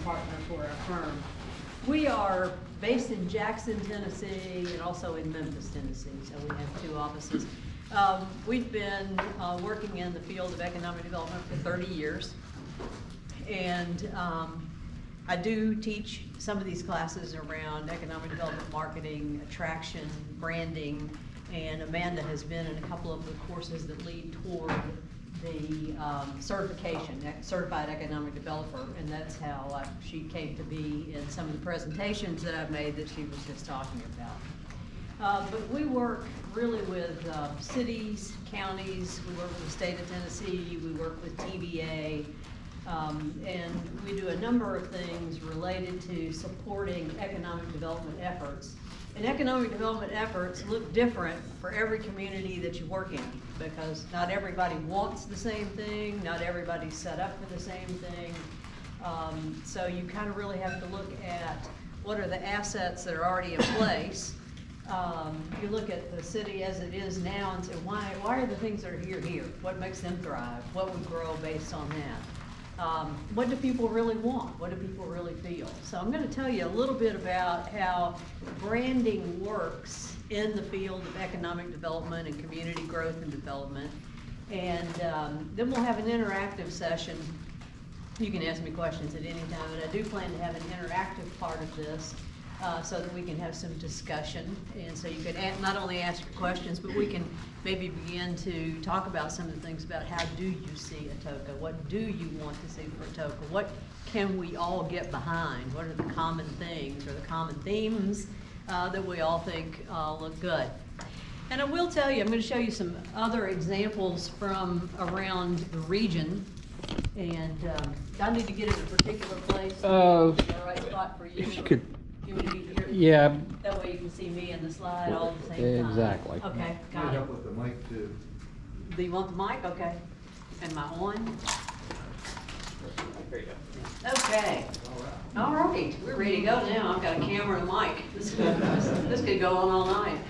partner for our firm. We are based in Jackson, Tennessee, and also in Memphis, Tennessee, so we have 2 offices. We've been working in the field of economic development for 30 years, and I do teach some of these classes around economic development, marketing, attraction, branding, and Amanda has been in a couple of the courses that lead toward the certification, Certified Economic Developer, and that's how she came to be in some of the presentations that I've made that she was just talking about. But we work really with cities, counties, we work with the state of Tennessee, we work with TVA, and we do a number of things related to supporting economic development efforts. And economic development efforts look different for every community that you work in, because not everybody wants the same thing, not everybody's set up for the same thing. So you kind of really have to look at what are the assets that are already in place. You look at the city as it is now and say, why are the things that are here? What makes them thrive? What would grow based on that? What do people really want? What do people really feel? So I'm going to tell you a little bit about how branding works in the field of economic development and community growth and development. And then we'll have an interactive session. You can ask me questions at any time, and I do plan to have an interactive part of this so that we can have some discussion. And so you can not only ask your questions, but we can maybe begin to talk about some of the things about how do you see a TOCA? What do you want to see for a TOCA? What can we all get behind? What are the common things or the common themes that we all think look good? And I will tell you, I'm going to show you some other examples from around the region. And I need to get in a particular place. Is that the right spot for you? If you could. You want to be here? Yeah. That way you can see me and the slide all at the same time. Exactly. Okay, got Need it. help with the mic too. Do you want the mic? Okay. Am I on? There you go. Okay. All right, we're ready to go now. I've got a camera and a mic. This could go on all night.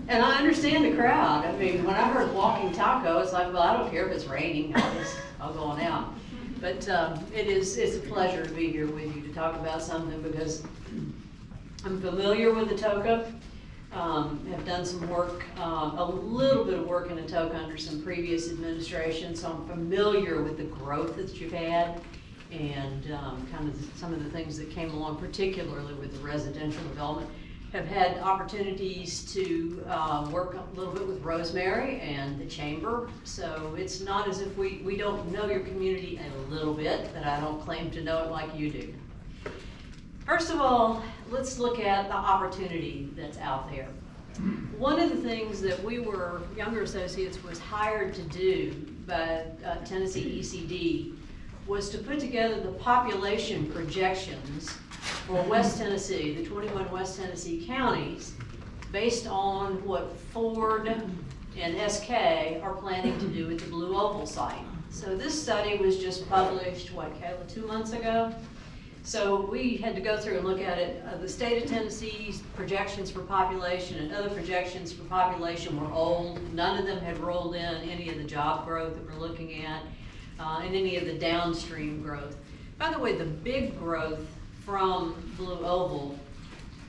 And I understand the crowd. I mean, when I heard walking taco, it's like, well, I don't care if it's raining. I'll go on out. But it's a pleasure to be here with you to talk about something because I'm familiar with the TOCA. Have done some work, a little bit of work in a TOCA under some previous administration, so I'm familiar with the growth that you've had and kind of some of the things that came along, particularly with the residential development. Have had opportunities to work a little bit with Rosemary and the Chamber, so it's not as if we don't know your community a little bit, but I don't claim to know it like you do. First of all, let's look at the opportunity that's out there. One of the things that we were, Younger Associates, was hired to do by Tennessee ECD was to put together the population projections for West Tennessee, the 21 West Tennessee counties, based on what Ford and SK are planning to do at the Blue Oval site. So this study was just published, what, Kayla, 2 months ago? So we had to go through and look at it. The state of Tennessee's projections for population and other projections for population were old. None of them had rolled in any of the job growth that we're looking at and any of the downstream growth. By the way, the big growth from Blue Oval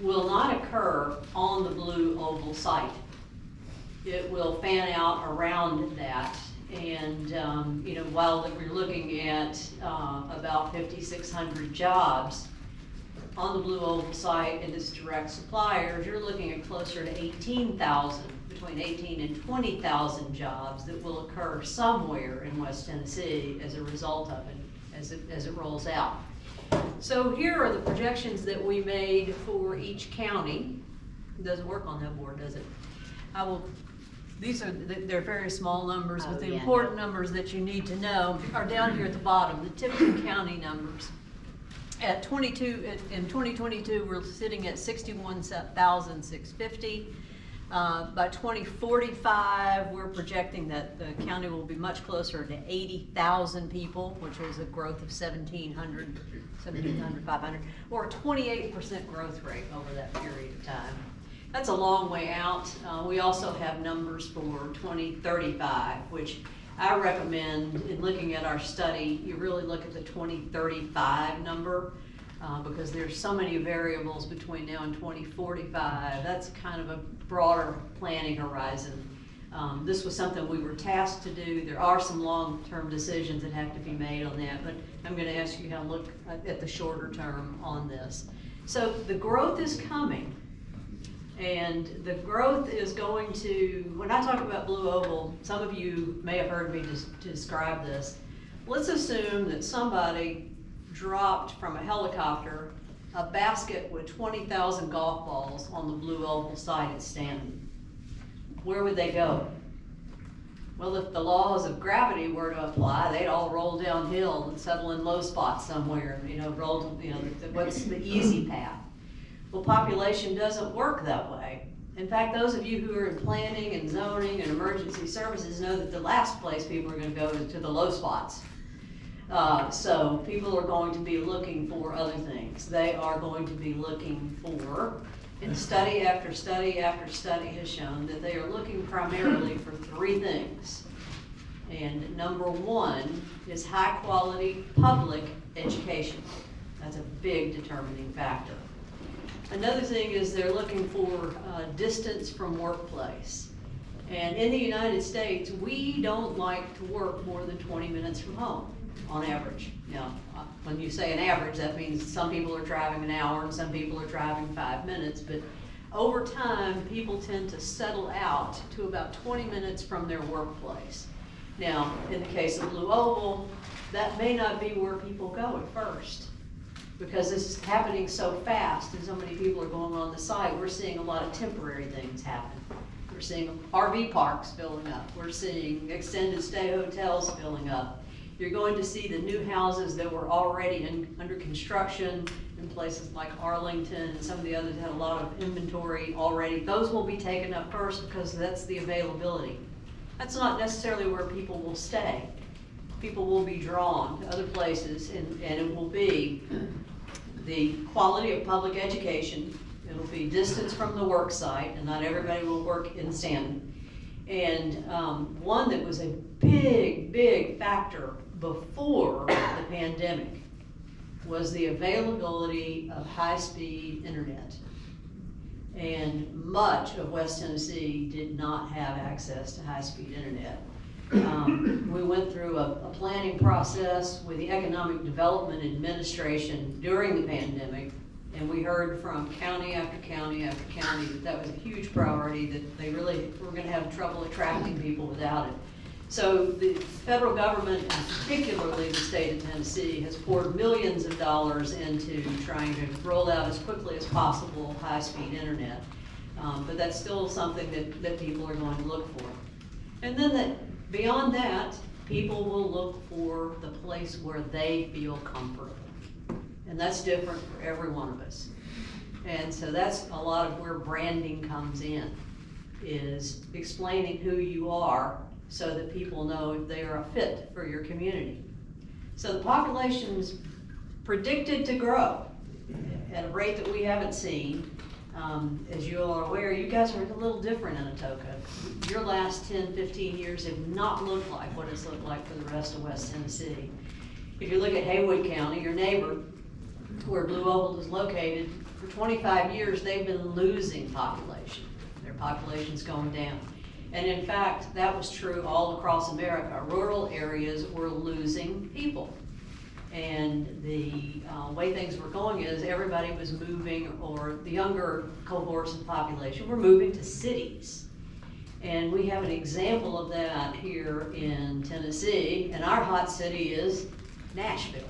will not occur on the Blue Oval site. It will fan out around that. And while we're looking at about 5,600 jobs on the Blue Oval site and its direct suppliers, you're looking at closer to 18,000, between 18 and 20,000 jobs that will occur somewhere in West Tennessee as a result of it, as it rolls out. So here are the projections that we made for each county. It doesn't work on that board, does it? They're very small numbers, but the important numbers that you need to know are down here at the bottom, the Tippecanoe County numbers. In 2022, we're sitting at 61,650. By 2045, we're projecting that the county will be much closer to 80,000 people, which is a growth of 500, or a 28% growth rate over that period of time. That's a long way out. We also have numbers for 2035, which I recommend in looking at our study, you really look at the 2035 number. because there's so many variables between now and 2045. That's kind of a broader planning horizon. This was something we were tasked to do. There are some long-term decisions that have to be made on that, but I'm going to ask you how to look at the shorter term on this. So the growth is coming, and the growth is going to, when I talk about Blue Oval, some of you may have heard me describe this. Let's assume that somebody dropped from a helicopter a basket with 20,000 golf balls on the Blue Oval site at Stanton. Where would they go? Well, if the laws of gravity were to apply, they'd all roll downhill and settle in low spots somewhere, what's the easy path? Well, population doesn't work that way. In fact, those of you who are in planning and zoning and emergency services know that the last place people are going to go is to the low spots. So people are going to be looking for other things. They are going to be looking for, and study after study after study has shown that they are looking primarily for three things. And number one is high quality public education. That's a big determining factor. Another thing is they're looking for distance from workplace. And in the United States, we don't like to work more than 20 minutes from home on average. Now, when you say an average, that means some people are driving an hour and some people are driving 5 minutes, but over time, people tend to settle out to about 20 minutes from their workplace. Now, in the case of Blue Oval, that may not be where people go at first, because this is happening so fast and so many people are going on the site. We're seeing a lot of temporary things happen. We're seeing RV parks filling up. We're seeing extended stay hotels filling up. You're going to see the new houses that were already under construction in places like Arlington and some of the others that had a lot of inventory already. Those will be taken up first because that's the availability. That's not necessarily where people will stay. People will be drawn to other places, and it will be the quality of public education. It'll be distance from the work site, and not everybody will work in Stanton. And one that was a big factor before the pandemic was the availability of high-speed internet. And much of West Tennessee did not have access to high-speed internet. We went through a planning process with the Economic Development Administration during the pandemic, and we heard from county after county after county that was a huge priority, that they really were going to have trouble attracting people without it. So the federal government, and particularly the state of Tennessee, has poured millions of dollars into trying to roll out as quickly as possible high-speed internet. But that's still something that people are going to look for. And then beyond that, people will look for the place where they feel comfortable. And that's different for every one of us. And so that's a lot of where branding comes in, is explaining who you are so that people know if they are a fit for your community. So the population's predicted to grow at a rate that we haven't seen. As you all are aware, you guys are a little different in Atoka. Your last 10, 15 years have not looked like what it's looked like for the rest of West Tennessee. If you look at Haywood County, your neighbor, where Blue Oval is located, for 25 years they've been losing population. Their population's going down. And in fact, that was true all across America. Rural areas were losing people. And the way things were going is everybody was moving, or the younger cohorts of the population were moving to cities. And we have an example of that here in Tennessee, and our hot city is Nashville.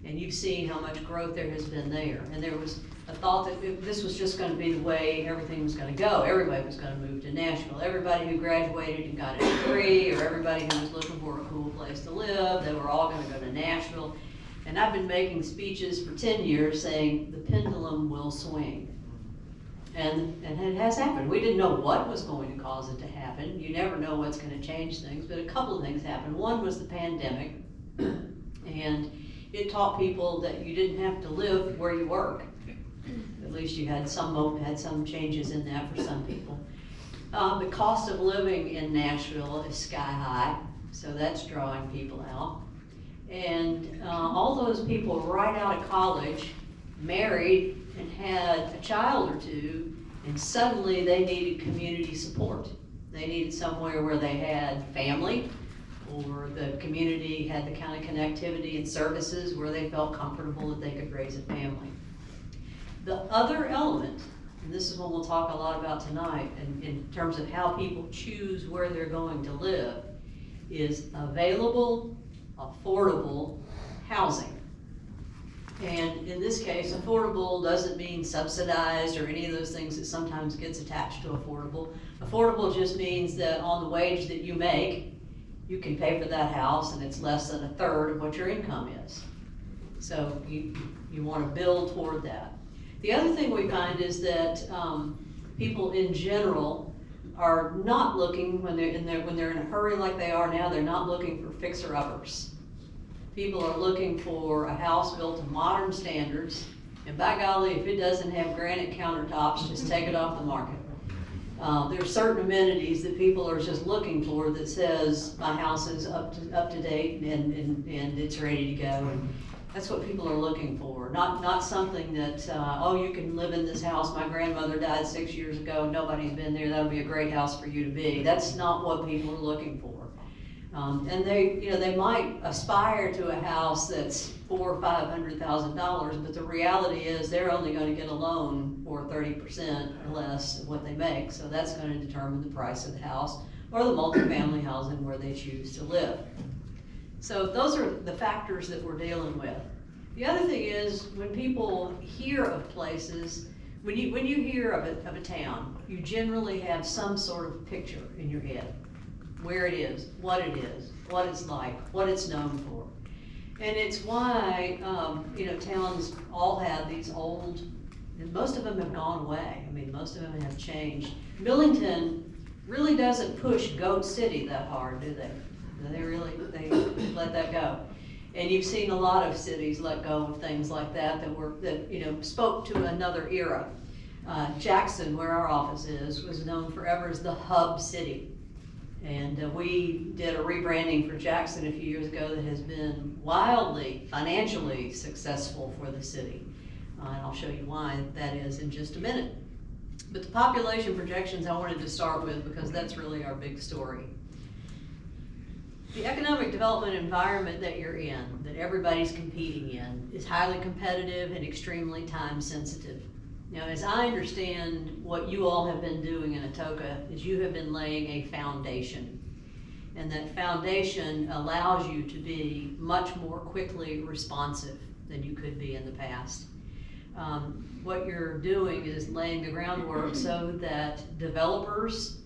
And you've seen how much growth there has been there. And there was a thought that this was just going to be the way everything was going to go. Everybody was going to move to Nashville. Everybody who graduated and got a degree, or everybody who was looking for a cool place to live, they were all going to go to Nashville. And I've been making speeches for 10 years saying the pendulum will swing. And it has happened. We didn't know what was going to cause it to happen. You never know what's going to change things, but a couple of things happened. One was the pandemic, and it taught people that you didn't have to live where you work. At least you had some changes in that for some people. The cost of living in Nashville is sky high, so that's drawing people out. And all those people right out of college married and had a child or two, and suddenly they needed community support. They needed somewhere where they had family, or the community had the kind of connectivity and services where they felt comfortable that they could raise a family. The other element, and this is what we'll talk a lot about tonight, in terms of how people choose where they're going to live, is available, affordable housing. And in this case, affordable doesn't mean subsidized or any of those things that sometimes gets attached to affordable. Affordable just means that on the wage that you make, you can pay for that house, and it's less than a third of what your income is. So you want to build toward that. The other thing we find is that people in general are not looking, when they're in a hurry like they are now, they're not looking for fixer-uppers. People are looking for a house built to modern standards, and by golly, if it doesn't have granite countertops, just take it off the market. There's certain amenities that people are just looking for that says my house is up to date and it's ready to go. And that's what people are looking for. Not something that oh, you can live in this house. My grandmother died 6 years ago. Nobody's been there. That'll be a great house for you to be. That's not what people are looking for. And they might aspire to a house that's $400,000 or $500,000, but the reality is they're only going to get a loan for 30% or less of what they make. So that's going to determine the price of the house or the multifamily housing where they choose to live. So those are the factors that we're dealing with. The other thing is, when people hear of places, when you hear of a town, you generally have some sort of picture in your head. Where it is, what it's like, what it's known for. And it's why, towns all have these old, and most of them have gone away. I mean, most of them have changed. Millington really doesn't push Goat City that hard, do they? They let that go. And you've seen a lot of cities let go of things like that that spoke to another era. Jackson, where our office is, was known forever as the hub city. And we did a rebranding for Jackson a few years ago that has been wildly financially successful for the city. And I'll show you why that is in just a minute. But the population projections I wanted to start with, because that's really our big story. The economic development environment that you're in, that everybody's competing in, is highly competitive and extremely time sensitive. Now, as I understand what you all have been doing in Atoka, is you have been laying a foundation. And that foundation allows you to be much more quickly responsive than you could be in the past. What you're doing is laying the groundwork so that developers,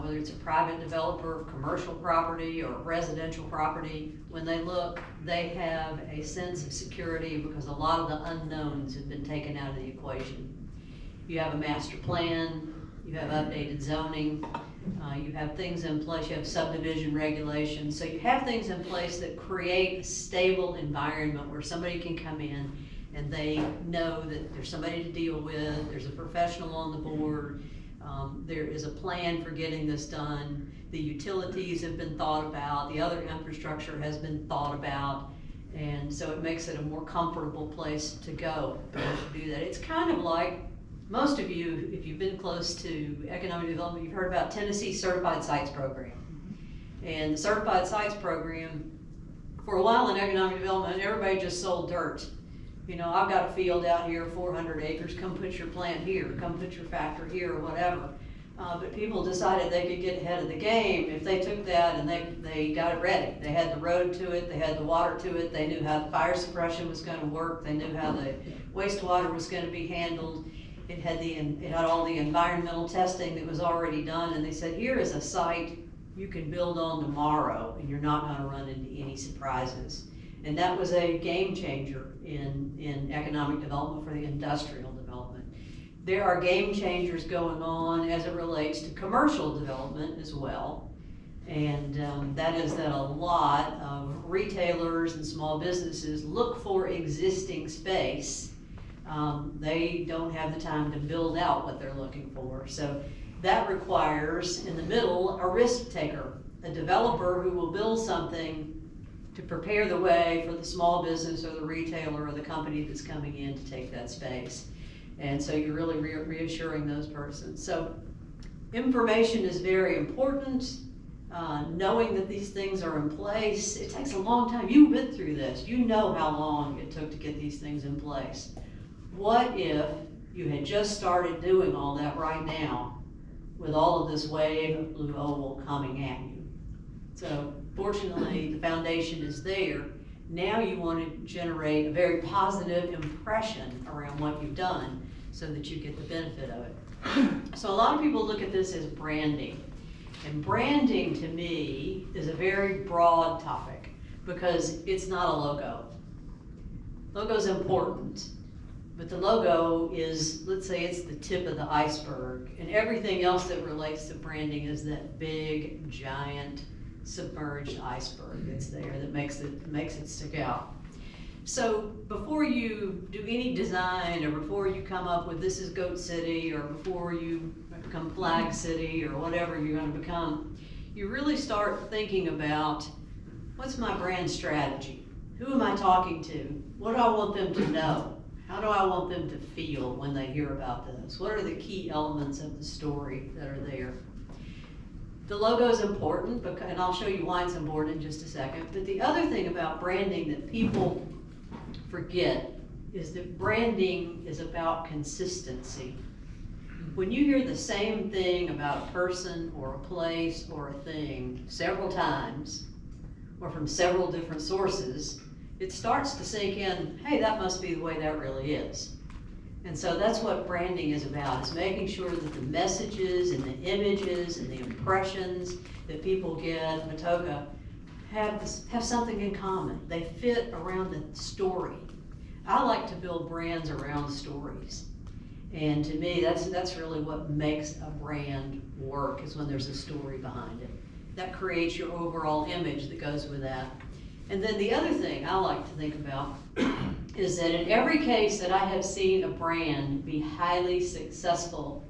whether it's a private developer, commercial property, or residential property, when they look, they have a sense of security because a lot of the unknowns have been taken out of the equation. You have a master plan, you have updated zoning, you have things in place, you have subdivision regulations. So you have things in place that create a stable environment where somebody can come in and they know that there's somebody to deal with, there's a professional on the board, there is a plan for getting this done, the utilities have been thought about, the other infrastructure has been thought about, and so it makes it a more comfortable place to go to do that. It's kind of like, most of you, if you've been close to economic development, you've heard about Tennessee's Certified Sites Program. And the Certified Sites Program, for a while in economic development, everybody just sold dirt. I've got a field out here, 400 acres, come put your plant here, come put your factory here, or whatever. But people decided they could get ahead of the game if they took that and they got it ready. They had the road to it, they had the water to it, they knew how the fire suppression was going to work, they knew how the wastewater was going to be handled. It had all the environmental testing that was already done, and they said, here is a site you can build on tomorrow, and you're not going to run into any surprises. And that was a game changer in economic development for the industrial development. There are game changers going on as it relates to commercial development as well. And that is that a lot of retailers and small businesses look for existing space. They don't have the time to build out what they're looking for. So that requires, in the middle, a risk taker, a developer who will build something to prepare the way for the small business or the retailer or the company that's coming in to take that space. And so you're really reassuring those persons. So information is very important. Knowing that these things are in place, it takes a long time. You've been through this. You know how long it took to get these things in place. What if you had just started doing all that right now with all of this wave of blue oval coming at you? So fortunately, the foundation is there. Now you want to generate a very positive impression around what you've done so that you get the benefit of it. So a lot of people look at this as branding. And branding to me is a very broad topic because it's not a logo. Logo's important, but the logo is, let's say it's the tip of the iceberg, and everything else that relates to branding is that big, giant, submerged iceberg that's there that makes it stick out. So before you do any design, or before you come up with this is Goat City, or before you become Flag City, or whatever you're going to become, you really start thinking about, what's my brand strategy? Who am I talking to? What do I want them to know? How do I want them to feel when they hear about this? What are the key elements of the story that are there? The logo is important, and I'll show you why it's important in just a second. But the other thing about branding that people forget is that branding is about consistency. When you hear the same thing about a person or a place or a thing several times, or from several different sources, it starts to sink in, hey, that must be the way that really is. And so that's what branding is about, is making sure that the messages and the images and the impressions that people get, Matoka, have something in common. They fit around the story. I like to build brands around stories. And to me, that's really what makes a brand work, is when there's a story behind it. That creates your overall image that goes with that. And then the other thing I like to think about is that in every case that I have seen a brand be highly successful,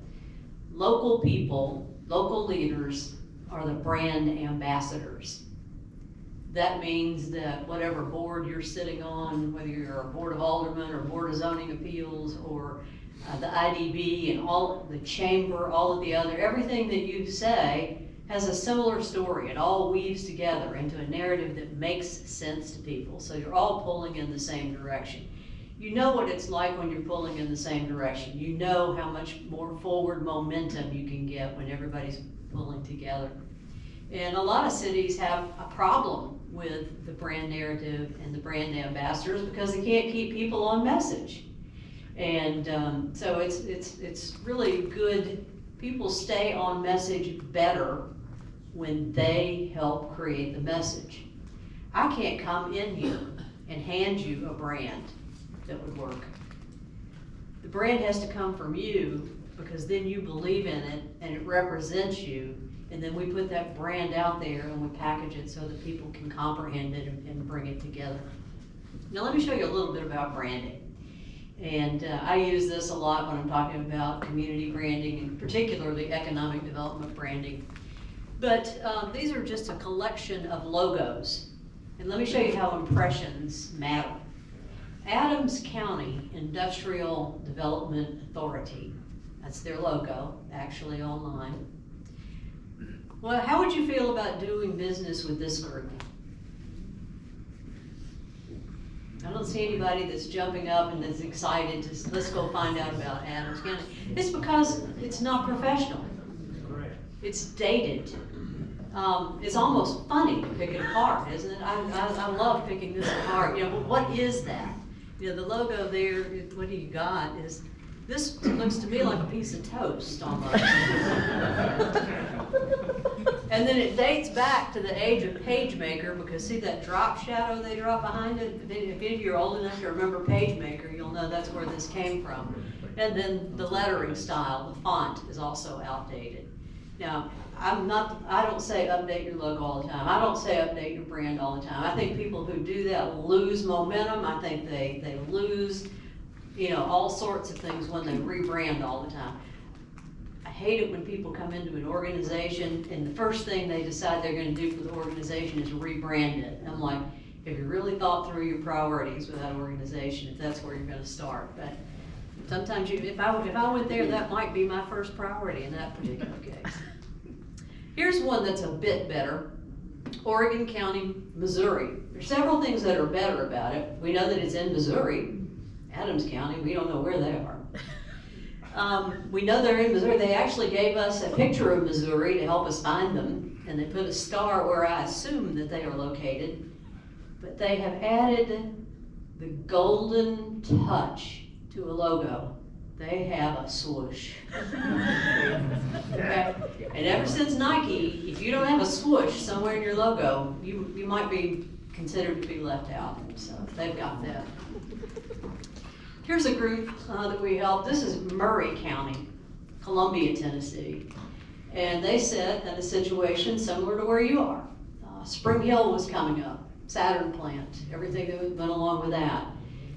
local people, local leaders are the brand ambassadors. That means that whatever board you're sitting on, whether you're a board of aldermen or board of zoning appeals or the IDB and all the chamber, all of the other, everything that you say has a similar story. It all weaves together into a narrative that makes sense to people. So you're all pulling in the same direction. You know what it's like when you're pulling in the same direction. You know how much more forward momentum you can get when everybody's pulling together. And a lot of cities have a problem with the brand narrative and the brand ambassadors because they can't keep people on message. And so it's really good. People stay on message better when they help create the message. I can't come in here and hand you a brand that would work. The brand has to come from you because then you believe in it and it represents you, and then we put that brand out there and we package it so that people can comprehend it and bring it together. Now let me show you a little bit about branding. And I use this a lot when I'm talking about community branding, and particularly economic development branding. But these are just a collection of logos. And let me show you how impressions matter. Adams County Industrial Development Authority, that's their logo, actually online. Well, how would you feel about doing business with this group? I don't see anybody that's jumping up and that's excited to, let's go find out about Adams County. It's because it's not professional. Correct. It's dated. It's almost funny to pick it apart, isn't it? I love picking this apart. You know, but what is that? You know, the logo there, what do you got is, this looks to me like a piece of toast almost. And then it dates back to the age of PageMaker, because see that drop shadow they drop behind it? If any of you are old enough to remember PageMaker, you'll know that's where this came from. And then the lettering style, the font, is also outdated. Now, I don't say update your logo all the time. I don't say update your brand all the time. I think people who do that lose momentum. I think they lose, you know, all sorts of things when they rebrand all the time. I hate it when people come into an organization and the first thing they decide they're going to do for the organization is rebrand it. I'm like, Have you really thought through your priorities with that organization, if that's where you're gonna start? But sometimes if I went there, that might be my first priority in that particular case. Here's one that's a bit better. Oregon County, Missouri. There's several things that are better about it. We know that it's in Missouri. Adams County, we don't know where they are. We know they're in Missouri. They actually gave us a picture of Missouri to help us find them, and they put a star where I assume that they are located. But they have added the golden touch to a logo. They have a swoosh. Okay? And ever since Nike, if you don't have a swoosh somewhere in your logo, you might be considered to be left out. So they've got that. Here's a group that we helped. This is Murray County, Columbia, Tennessee. And they said that a situation similar to where you are. Spring Hill was coming up, Saturn plant, everything that went along with that.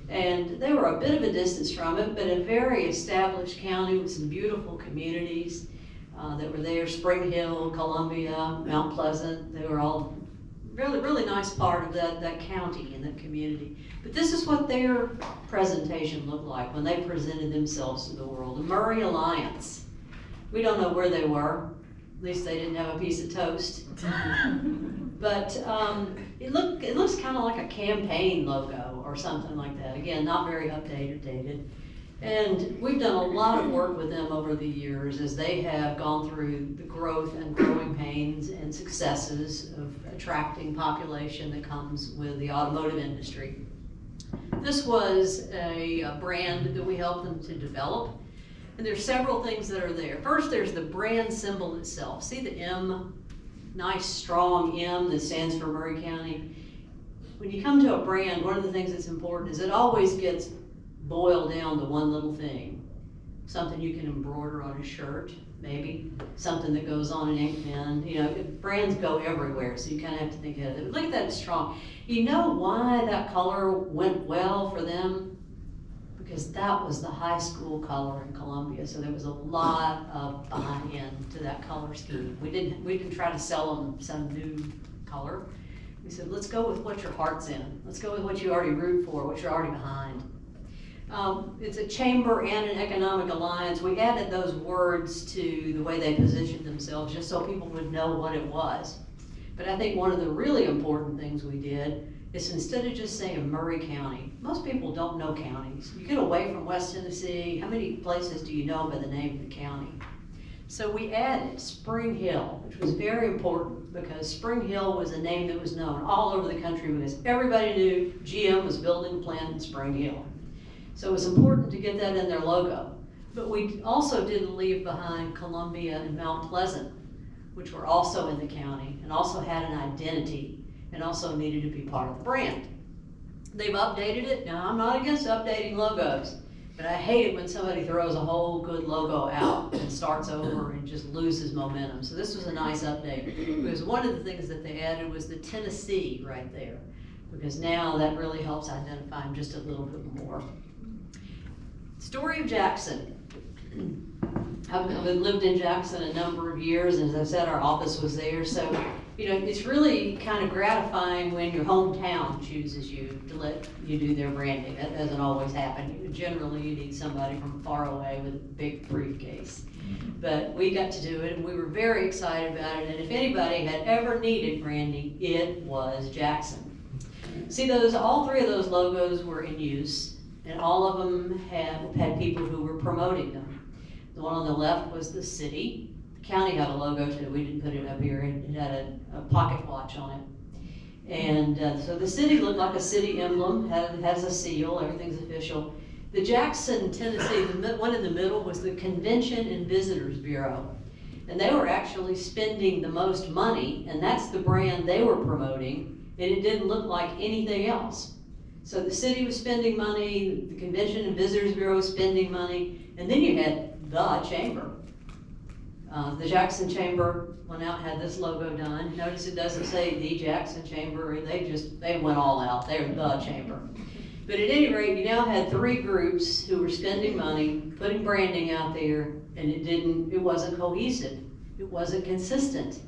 And they were a bit of a distance from it, but a very established county with some beautiful communities that were there. Spring Hill, Columbia, Mount Pleasant, they were all really, really nice part of that county and that community. But this is what their presentation looked like when they presented themselves to the world. The Murray Alliance. We don't know where they were. At least they didn't have a piece of toast. But it looks kind of like a campaign logo or something like that. Again, not very dated. And we've done a lot of work with them over the years as they have gone through the growth and growing pains and successes of attracting population that comes with the automotive industry. This was a brand that we helped them to develop. And there's several things that are there. First, there's the brand symbol itself. See the M? Nice strong M that stands for Murray County. When you come to a brand, one of the things that's important is it always gets boiled down to one little thing. Something you can embroider on a shirt, maybe. Something that goes on an ink pen. You know, brands go everywhere, so you kind of have to think of it. Look at that, it's strong. You know why that color went well for them? Because that was the high school color in Columbia, so there was a lot of buy-in to that color scheme. We didn't try to sell them some new color. We said, let's go with what your heart's in. Let's go with what you already root for, what you're already behind. It's a chamber and an economic alliance. We added those words to the way they positioned themselves just so people would know what it was. But I think one of the really important things we did is instead of just saying Murray County, most people don't know counties. You get away from West Tennessee, how many places do you know by the name of the county? So we added Spring Hill, which was very important because Spring Hill was a name that was known all over the country because everybody knew GM was building a plant in Spring Hill. So it was important to get that in their logo. But we also didn't leave behind Columbia and Mount Pleasant, which were also in the county and also had an identity and also needed to be part of the brand. They've updated it. Now, I'm not against updating logos, but I hate it when somebody throws a whole good logo out and starts over and just loses momentum. So this was a nice update because one of the things that they added was the Tennessee right there, because now that really helps identify them just a little bit more. Story of Jackson. I've lived in Jackson a number of years, and as I said, our office was there. So, you know, it's really kind of gratifying when your hometown chooses you to let you do their branding. That doesn't always happen. Generally, you need somebody from far away with a big briefcase. But we got to do it, and we were very excited about it. And if anybody had ever needed branding, it was Jackson. See, all three of those logos were in use, and all of them had people who were promoting them. The one on the left was the city. The county had a logo too. We didn't put it up here. It had a pocket watch on it. And so the city looked like a city emblem, has a seal, everything's official. The Jackson, Tennessee, the one in the middle was the Convention and Visitors Bureau. And they were actually spending the most money, and that's the brand they were promoting, and it didn't look like anything else. So the city was spending money, the Convention and Visitors Bureau was spending money, and then you had the chamber. The Jackson Chamber went out and had this logo done. Notice it doesn't say the Jackson Chamber. They went all out. They were the chamber. But at any rate, you now had three groups who were spending money, putting branding out there, and it wasn't cohesive. It wasn't consistent.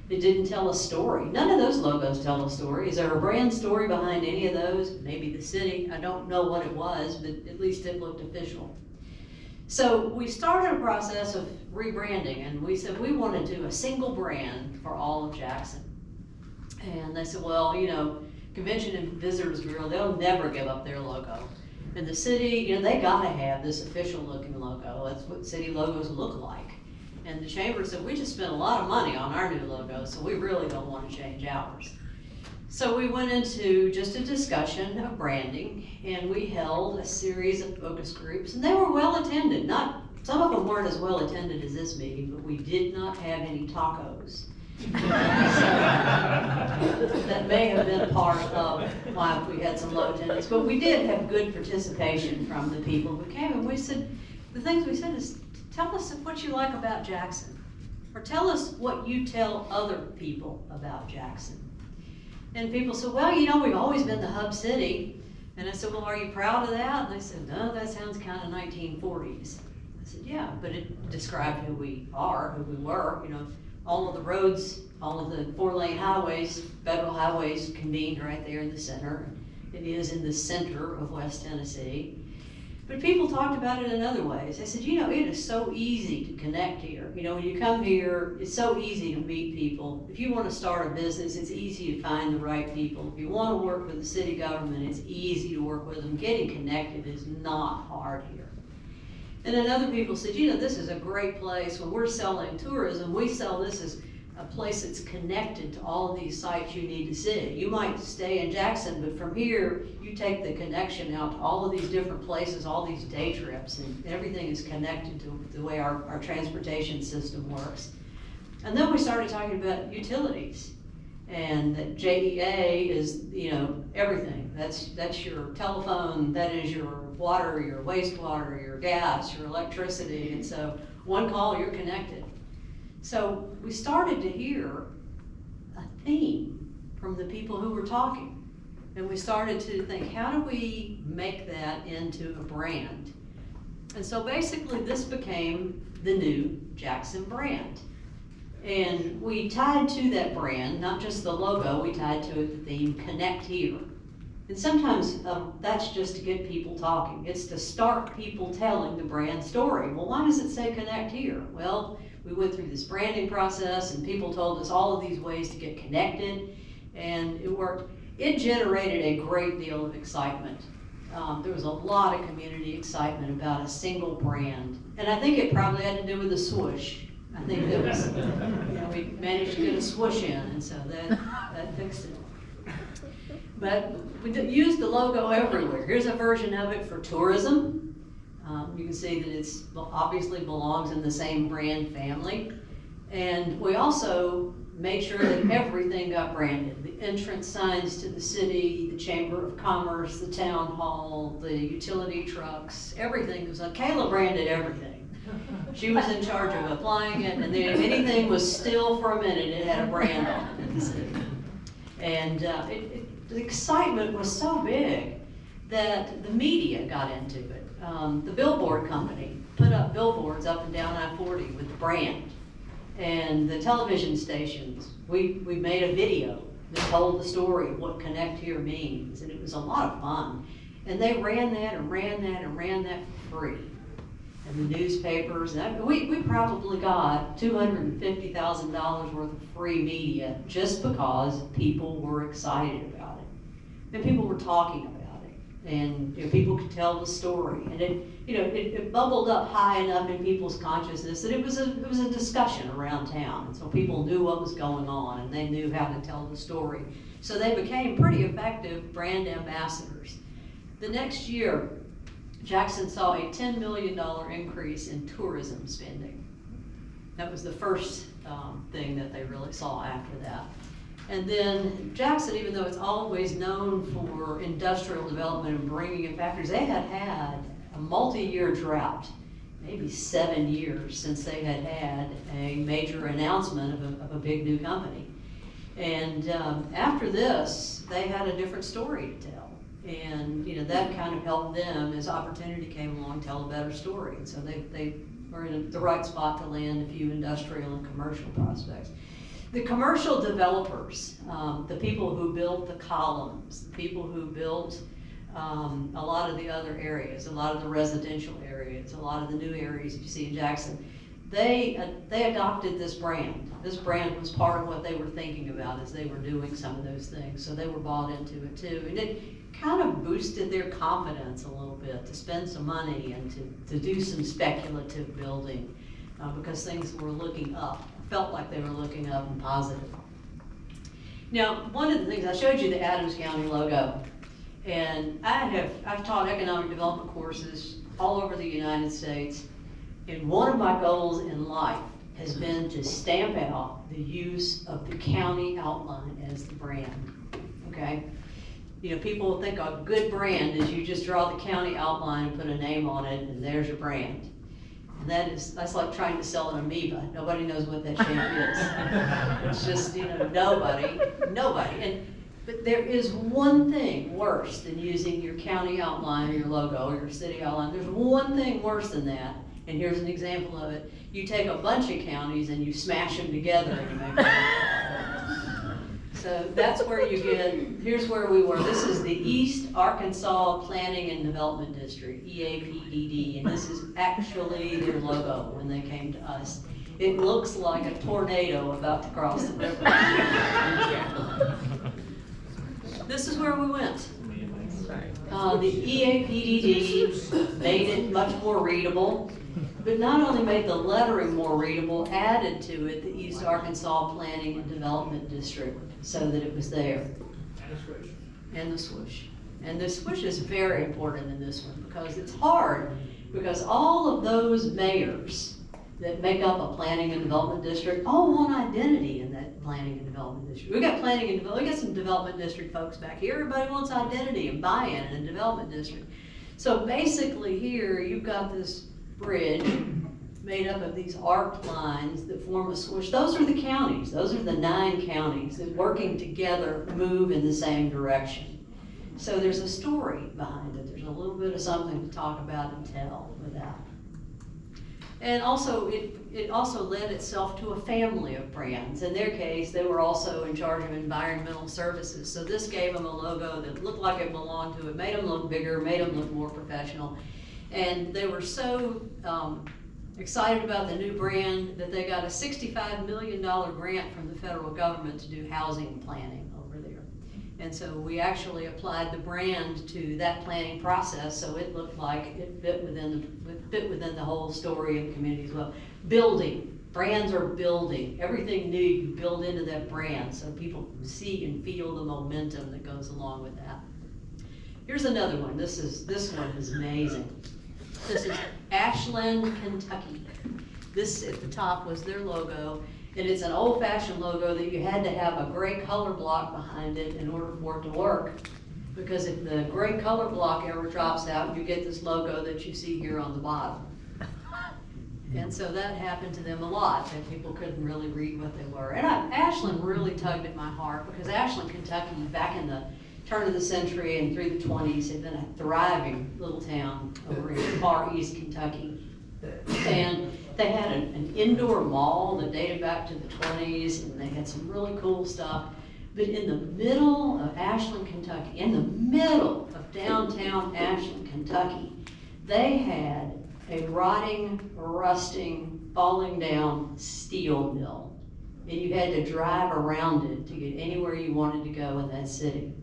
It didn't tell a story. None of those logos tell a story. Is there a brand story behind any of those? Maybe the city. I don't know what it was, but at least it looked official. So we started a process of rebranding, and we said we want to do a single brand for all of Jackson. And they said, well, you know, Convention and Visitors Bureau, they'll never give up their logo. And the city, you know, they gotta have this official looking logo. That's what city logos look like. And the chamber said, we just spent a lot of money on our new logo, so we really don't want to change ours. So we went into just a discussion of branding, and we held a series of focus groups, and they were well attended. Some of them weren't as well attended as this meeting, but we did not have any tacos. So, that may have been a part of why we had some low attendance, but we did have good participation from the people who came, and we said, the things we said is, tell us what you like about Jackson, or tell us what you tell other people about Jackson. And people said, well, you know, we've always been the hub city. And I said, well, are you proud of that? And they said, no, that sounds kind of 1940s. I said, yeah, but it described who we are, who we were, you know. All of the roads, all of the 4-lane highways, federal highways convened right there in the center. It is in the center of West Tennessee. But people talked about it in other ways. They said, you know, it is so easy to connect here. You know, when you come here, it's so easy to meet people. If you want to start a business, it's easy to find the right people. If you want to work with the city government, it's easy to work with them. Getting connected is not hard here. And then other people said, you know, this is a great place. When we're selling tourism, we sell this as a place that's connected to all of these sites you need to see. You might stay in Jackson, but from here, you take the connection out to all of these different places, all these day trips, and everything is connected to the way our transportation system works. And then we started talking about utilities. And that JEA is, you know, everything. That's your telephone, that is your water, your wastewater, your gas, your electricity. And so one call, you're connected. So we started to hear a theme from the people who were talking. And we started to think, how do we make that into a brand? And so basically this became the new Jackson brand. And we tied to that brand, not just the logo, we tied to it the theme, Connect Here. And sometimes that's just to get people talking. It's to start people telling the brand story. Well, why does it say Connect Here? Well, we went through this branding process and people told us all of these ways to get connected, and it worked. It generated a great deal of excitement. There was a lot of community excitement about a single brand. And I think it probably had to do with the swoosh. I think that was, you know, we managed to get a swoosh in, and so that fixed it. But we used the logo everywhere. Here's a version of it for tourism. You can see that it's obviously belongs in the same brand family. And we also made sure that everything got branded. The entrance signs to the city, the Chamber of Commerce, the town hall, the utility trucks, everything was like, Kayla branded everything. She was in charge of applying it, and then if anything was still for a minute, it had a brand on it in the city. And the excitement was so big that the media got into it. The billboard company put up billboards up and down I-40 with the brand. And the television stations, we made a video that told the story of what Connect Here means, and it was a lot of fun. And they ran that and ran that and ran that for free. And the newspapers, and we probably got $250,000 worth of free media just because people were excited about it. And people were talking about it. And you know, people could tell the story. And it bubbled up high enough in people's consciousness that it was a discussion around town. And so people knew what was going on and they knew how to tell the story. So they became pretty effective brand ambassadors. The next year, Jackson saw a $10 million increase in tourism spending. That was the first thing that they really saw after that. And then Jackson, even though it's always known for industrial development and bringing in factories, they had had a multi-year drought, maybe 7 years since they had had a major announcement of a big new company. And after this, they had a different story to tell. And you know, that kind of helped them as opportunity came along tell a better story. And so they were in the right spot to land a few industrial and commercial prospects. The commercial developers, the people who built the columns, the people who built a lot of the other areas, a lot of the residential areas, a lot of the new areas you see in Jackson, they adopted this brand. This brand was part of what they were thinking about as they were doing some of those things, so they were bought into it too. And it kind of boosted their confidence a little bit to spend some money and to do some speculative building because things were looking up, felt like they were looking up and positive. Now, one of the things, I showed you the Adams County logo, and I've taught economic development courses all over the United States, and one of my goals in life has been to stamp out the use of the county outline as the brand, okay? You know, people think a good brand is you just draw the county outline and put a name on it, and there's your brand. And that's like trying to sell an amoeba. Nobody knows what that shape is. It's just, you know, nobody. But there is one thing worse than using your county outline or your logo or your city outline. There's one thing worse than that, and here's an example of it. You take a bunch of counties and you smash them together and you make So that's where you get, here's where we were. This is the East Arkansas Planning and Development District, EAPDD, and this is actually their logo when they came to us. It looks like a tornado about to cross the river. This is where we went. The EAPDD made it much more readable, but not only made the lettering more readable, added to it the East Arkansas Planning and Development District so that it was there. And a swoosh. And the swoosh. And the swoosh is very important in this one because it's hard, because all of those mayors that make up a planning and development district all want identity in that planning and development district. We got planning and development, we got some development district folks back here. Everybody wants identity and buy-in in a development district. So basically here you've got this bridge made up of these arced lines that form a swoosh. Those are the counties. Those are the 9 counties that working together move in the same direction. So there's a story behind it. There's a little bit of something to talk about and tell with that. And also, it also led itself to a family of brands. In their case, they were also in charge of environmental services. So this gave them a logo that looked like it belonged to it, made them look bigger, made them look more professional. And they were so excited about the new brand that they got a $65 million grant from the federal government to do housing planning over there. And so we actually applied the brand to that planning process, so it looked like it fit within the whole story of the community as well. Building. Brands are building. Everything new you build into that brand so people see and feel the momentum that goes along with that. Here's another one. This one is amazing. This is Ashland, Kentucky. This at the top was their logo, and it's an old-fashioned logo that you had to have a gray color block behind it in order for it to work, because if the gray color block ever drops out, you get this logo that you see here on the bottom. And so that happened to them a lot, that people couldn't really read what they were. And Ashland really tugged at my heart, because Ashland, Kentucky, back in the turn of the century and through the 20s, had been a thriving little town over in far east Kentucky. And they had an indoor mall that dated back to the 20s, and they had some really cool stuff. But in the middle of Ashland, Kentucky, in the middle of downtown Ashland, Kentucky, they had a rotting, rusting, falling down steel mill. And you had to drive around it to get anywhere you wanted to go in that city.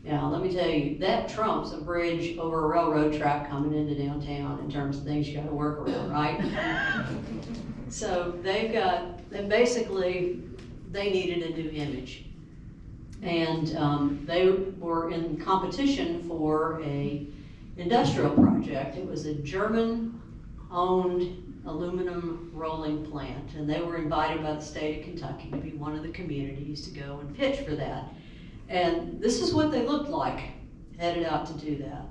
Now, let me tell you, that trumps a bridge over a railroad track coming into downtown in terms of things you gotta work around, right? So they needed a new image. And they were in competition for a industrial project. It was a German-owned aluminum rolling plant, and they were invited by the state of Kentucky to be one of the communities to go and pitch for that. And this is what they looked like, headed out to do that.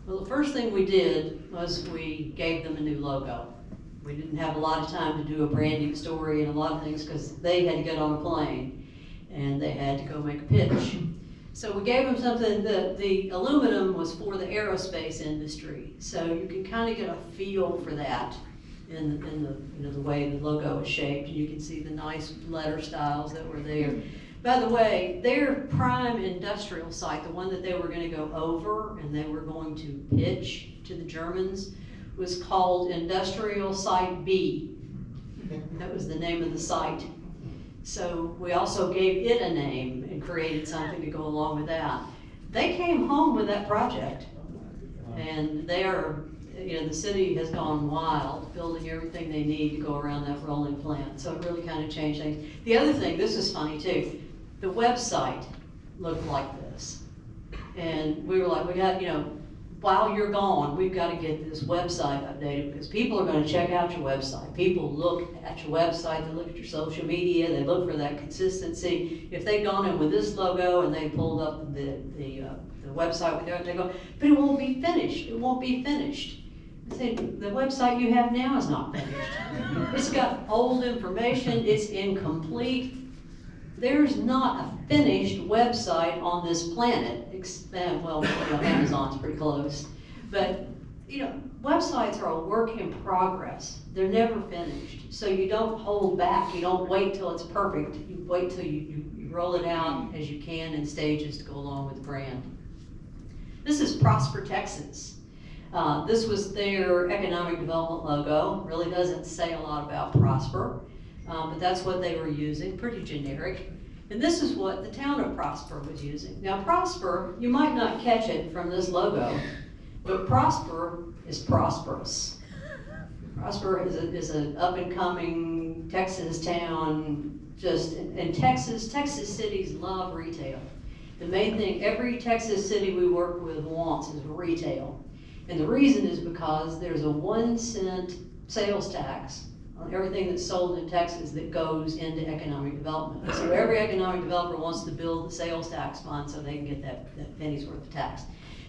Well, the first thing we did was we gave them a new logo. We didn't have a lot of time to do a branding story and a lot of things because they had to get on a plane and they had to go make a pitch. So we gave them something that the aluminum was for the aerospace industry. So you can kind of get a feel for that in the, you know, the way the logo is shaped. You can see the nice letter styles that were there. By the way, their prime industrial site, the one that they were gonna go over and they were going to pitch to the Germans, was called Industrial Site B. That was the name of the site. So we also gave it a name and created something to go along with that. They came home with that project, and they are, you know, the city has gone wild, building everything they need to go around that rolling plant. So it really kind of changed things. The other thing, this is funny too, the website looked like this. And we were like, we got, you know, while you're gone, we've got to get this website updated because people are going to check out your website. People look at your website, they look at your social media, they look for that consistency. If they'd gone in with this logo and they pulled up the website with it, they go, but it won't be finished, it won't be finished. I said, the website you have now is not finished. It's got old information, it's incomplete. There's not a finished website on this planet. Well, you know, Amazon's pretty close. But, you know, websites are a work in progress. They're never finished. So you don't hold back. You don't wait till it's perfect. You wait till you roll it out as you can in stages to go along with the brand. This is Prosper, Texas. This was their economic development logo. Really doesn't say a lot about Prosper. But that's what they were using, pretty generic. And this is what the town of Prosper was using. Now Prosper, you might not catch it from this logo, but Prosper is prosperous. Prosper is an up-and-coming Texas town, and Texas cities love retail. The main thing every Texas city we work with wants is retail. And the reason is because there's a 1-cent sales tax on everything that's sold in Texas that goes into economic development. So every economic developer wants to build the sales tax fund so they can get that penny's worth of tax.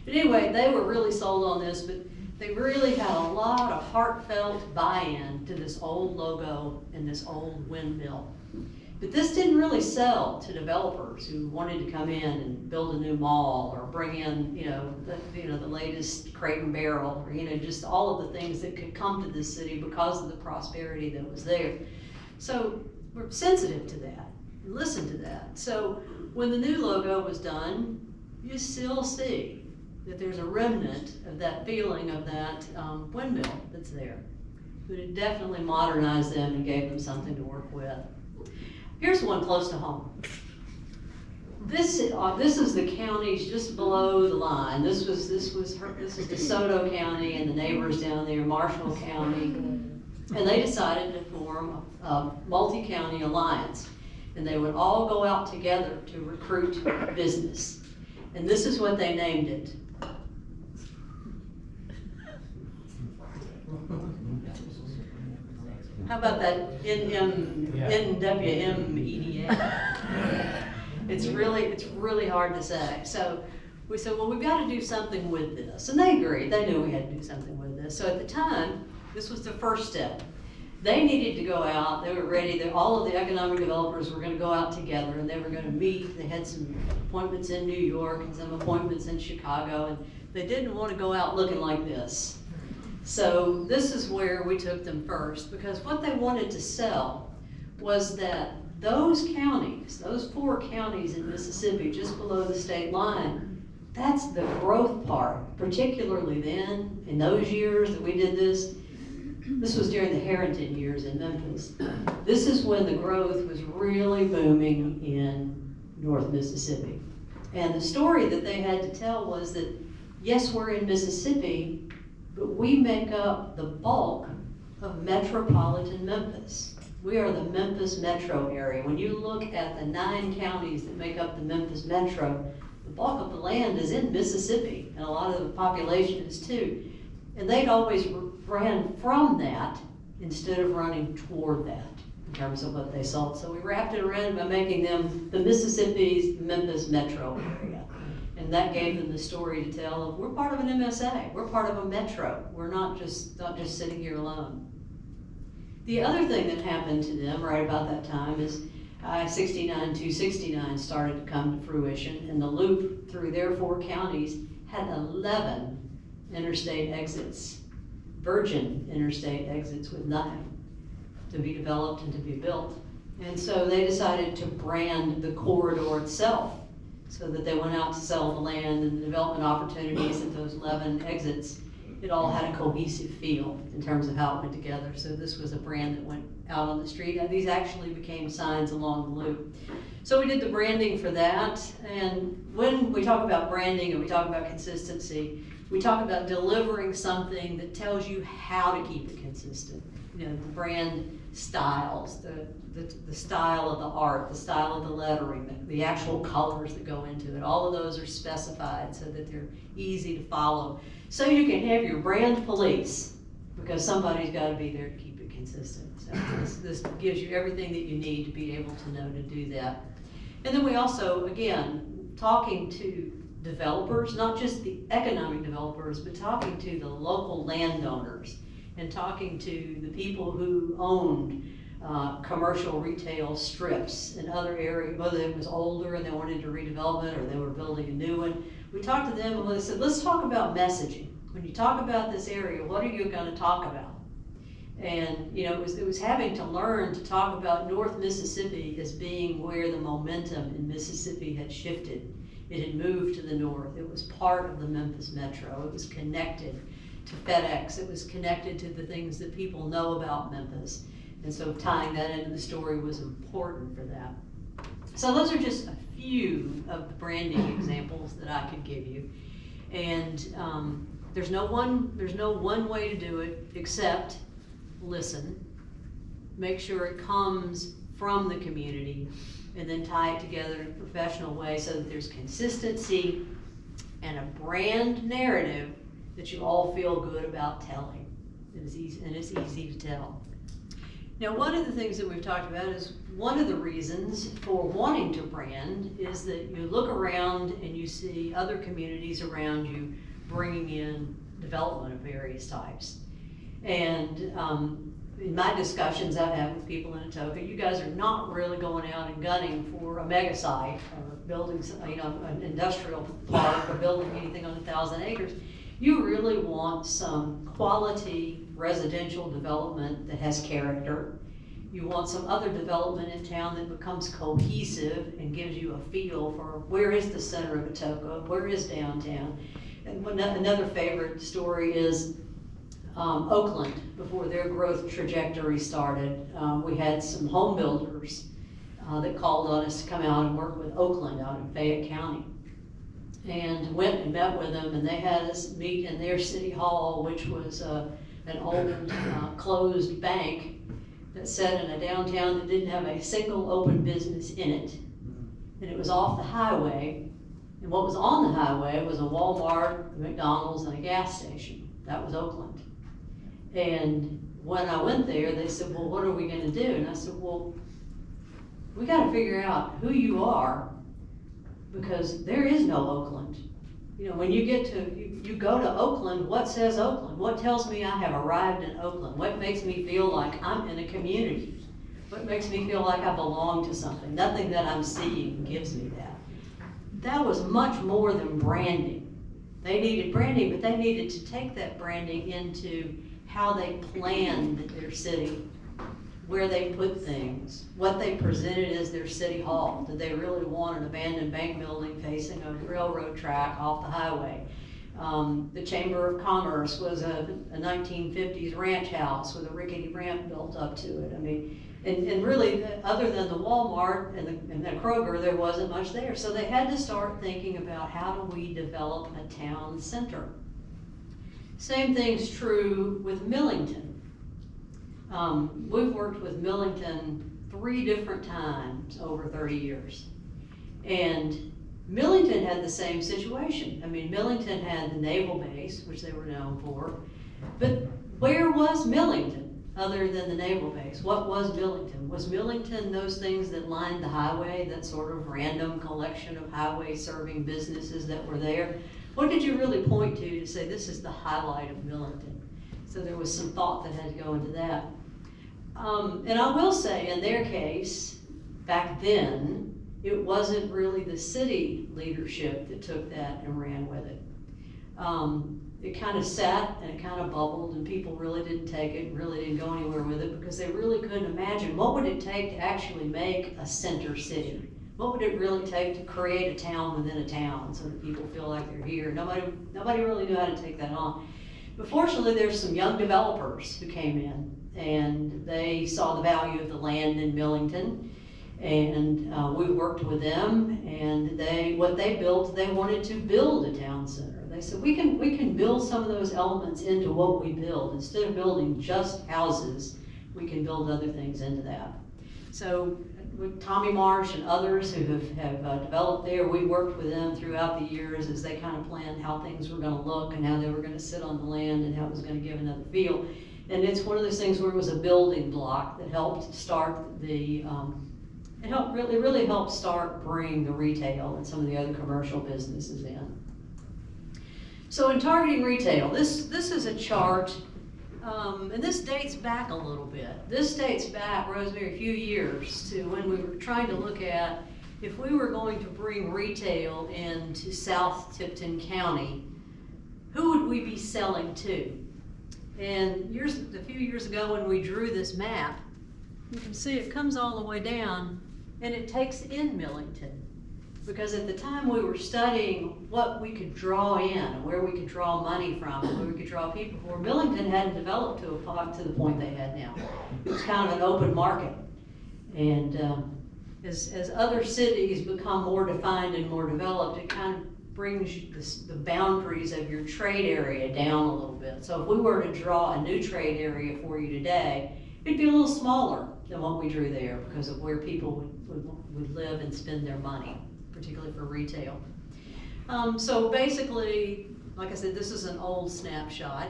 But anyway, they were really sold on this, but they really had a lot of heartfelt buy-in to this old logo and this old windmill. But this didn't really sell to developers who wanted to come in and build a new mall or bring in, the latest Crate and Barrel, or, just all of the things that could come to this city because of the prosperity that was there. So we're sensitive to that, listen to that. So when the new logo was done, you still see that there's a remnant of that feeling of that windmill that's there. But it definitely modernized them and gave them something to work with. Here's one close to home. This is the counties just below the line. This is DeSoto County and the neighbors down there, Marshall County, and they decided to form a multi-county alliance, and they would all go out together to recruit business. And this is what they named it. How about that NWMEDA? It's really hard to say. So we said, well, we've got to do something with this. And they agreed. They knew we had to do something with this. So at the time, this was the first step. They needed to go out. They were ready. All of the economic developers were going to go out together, and they were going to meet. They had some appointments in New York and some appointments in Chicago, and they didn't want to go out looking like this. So this is where we took them first, because what they wanted to sell was that those counties, those 4 counties in Mississippi just below the state line, that's the growth part, particularly then, in those years that we did this. This was during the Harrington years in Memphis. This is when the growth was really booming in North Mississippi. And the story that they had to tell was that, yes, we're in Mississippi, but we make up the bulk of metropolitan Memphis. We are the Memphis metro area. When you look at the 9 counties that make up the Memphis metro, the bulk of the land is in Mississippi, and a lot of the population is too. And they'd always ran from that instead of running toward that in terms of what they sold. So we wrapped it around by making them the Mississippi's Memphis metro area. And that gave them the story to tell of, we're part of an MSA, we're part of a metro. We're not just sitting here alone. The other thing that happened to them right about that time is I-69, 269 started to come to fruition, and the loop through their 4 counties had 11 interstate exits. virgin interstate exits with nothing to be developed and to be built. And so they decided to brand the corridor itself, so that they went out to sell the land and the development opportunities at those 11 exits. It all had a cohesive feel in terms of how it went together. So this was a brand that went out on the street, and these actually became signs along the loop. So we did the branding for that, and when we talk about branding and we talk about consistency, we talk about delivering something that tells you how to keep it consistent. You know, the brand styles, the style of the art, the style of the lettering, the actual colors that go into it. All of those are specified so that they're easy to follow. So you can have your brand police, because somebody's got to be there to keep it consistent. So this gives you everything that you need to be able to know to do that. And then we also, again, talking to developers, not just the economic developers, but talking to the local landowners and talking to the people who owned commercial retail strips in other areas, whether it was older and they wanted to redevelop it or they were building a new one. We talked to them and they said, let's talk about messaging. When you talk about this area, what are you going to talk about? And you know, it was having to learn to talk about North Mississippi as being where the momentum in Mississippi had shifted. It had moved to the north. It was part of the Memphis Metro. It was connected to FedEx. It was connected to the things that people know about Memphis. And so tying that into the story was important for that. So those are just a few of the branding examples that I could give you. And there's no one way to do it except listen, make sure it comes from the community, and then tie it together in a professional way so that there's consistency and a brand narrative that you all feel good about telling. It's easy to tell. Now, one of the things that we've talked about is one of the reasons for wanting to brand is that you look around and you see other communities around you bringing in development of various types. And in my discussions I've had with people in Atoka, you guys are not really going out and gunning for a mega site or building, you know, an industrial park or building anything on 1,000 acres. You really want some quality residential development that has character. You want some other development in town that becomes cohesive and gives you a feel for where is the center of Atoka, where is downtown. And another favorite story is Oakland. Before their growth trajectory started, we had some home builders that called on us to come out and work with Oakland out in Fayette County. And went and met with them, and they had us meet in their city hall, which was an old closed bank that sat in a downtown that didn't have a single open business in it. And it was off the highway, and what was on the highway was a Walmart, a McDonald's, and a gas station. That was Oakland. And when I went there, they said, well, what are we gonna do? And I said, well, we gotta figure out who you are, because there is no Oakland. You know, when you get to, you go to Oakland, what says Oakland? What tells me I have arrived in Oakland? What makes me feel like I'm in a community? What makes me feel like I belong to something? Nothing that I'm seeing gives me that. That was much more than branding. They needed branding, but they needed to take that branding into how they planned their city, where they put things, what they presented as their city hall. Did they really want an abandoned bank building facing a railroad track off the highway? The Chamber of Commerce was a 1950s ranch house with a rickety ramp built up to it. I mean, and really, other than the Walmart and the Kroger, there wasn't much there. So they had to start thinking about how do we develop a town center. Same thing's true with Millington. We've worked with Millington 3 different times over 30 years. And Millington had the same situation. I mean, Millington had the naval base, which they were known for, but where was Millington other than the naval base? What was Millington? Was Millington those things that lined the highway, that sort of random collection of highway-serving businesses that were there? What did you really point to say this is the highlight of Millington? So there was some thought that had to go into that. And I will say, in their case, back then, it wasn't really the city leadership that took that and ran with it. it kind of sat and it kind of bubbled, and people really didn't take it, really didn't go anywhere with it, because they really couldn't imagine what would it take to actually make a center city. What would it really take to create a town within a town so that people feel like they're here? Nobody really knew how to take that on. But fortunately, there's some young developers who came in, and they saw the value of the land in Millington, and we worked with them, and what they built, they wanted to build a town center. They said, we can build some of those elements into what we build. Instead of building just houses, we can build other things into that. So with Tommy Marsh and others who have developed there, we worked with them throughout the years as they kind of planned how things were going to look and how they were going to sit on the land and how it was going to give another feel. And it's one of those things where it was a building block that helped start the, it really helped start bring the retail and some of the other commercial businesses in. So in targeting retail, this is a chart, and this dates back a little bit. This dates back, Rosemary, a few years to when we were trying to look at if we were going to bring retail into South Tipton County, who would we be selling to? And a few years ago when we drew this map, you can see it comes all the way down and it takes in Millington. Because at the time we were studying what we could draw in and where we could draw money from and where we could draw people for, Millington hadn't developed to the point they had now. It was kind of an open market. And as other cities become more defined and more developed, it kind of brings the boundaries of your trade area down a little bit. So if we were to draw a new trade area for you today, it'd be a little smaller than what we drew there because of where people would live and spend their money, particularly for retail. So basically, like I said, this is an old snapshot.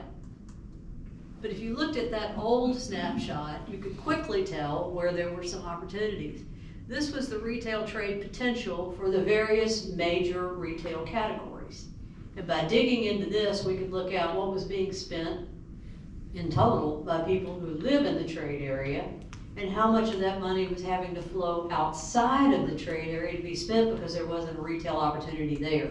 But if you looked at that old snapshot, you could quickly tell where there were some opportunities. This was the retail trade potential for the various major retail categories. And by digging into this, we could look at what was being spent in total by people who live in the trade area, and how much of that money was having to flow outside of the trade area to be spent because there wasn't a retail opportunity there.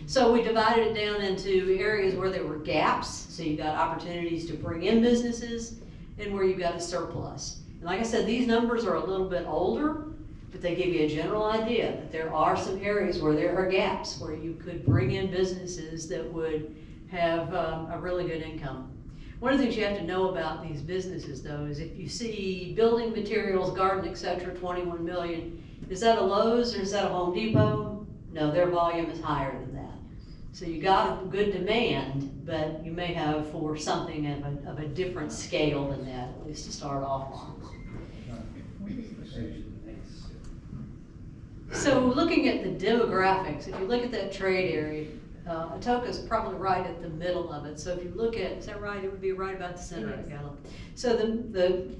So we divided it down into areas where there were gaps, so you got opportunities to bring in businesses, and where you got a surplus. And like I said, these numbers are a little bit older, but they give you a general idea that there are some areas where there are gaps, where you could bring in businesses that would have a really good income. One of the things you have to know about these businesses, though, is if you see building materials, garden, etc., 21 million, is that a Lowe's or is that a Home Depot? No, their volume is higher than that. So you got a good demand, but you may have for something of a different scale than that, at least to start off on. So looking at the demographics, if you look at that trade area, Atoka's probably right at the middle of it. So if you look at, is that right? It would be right about the center of Gallup. So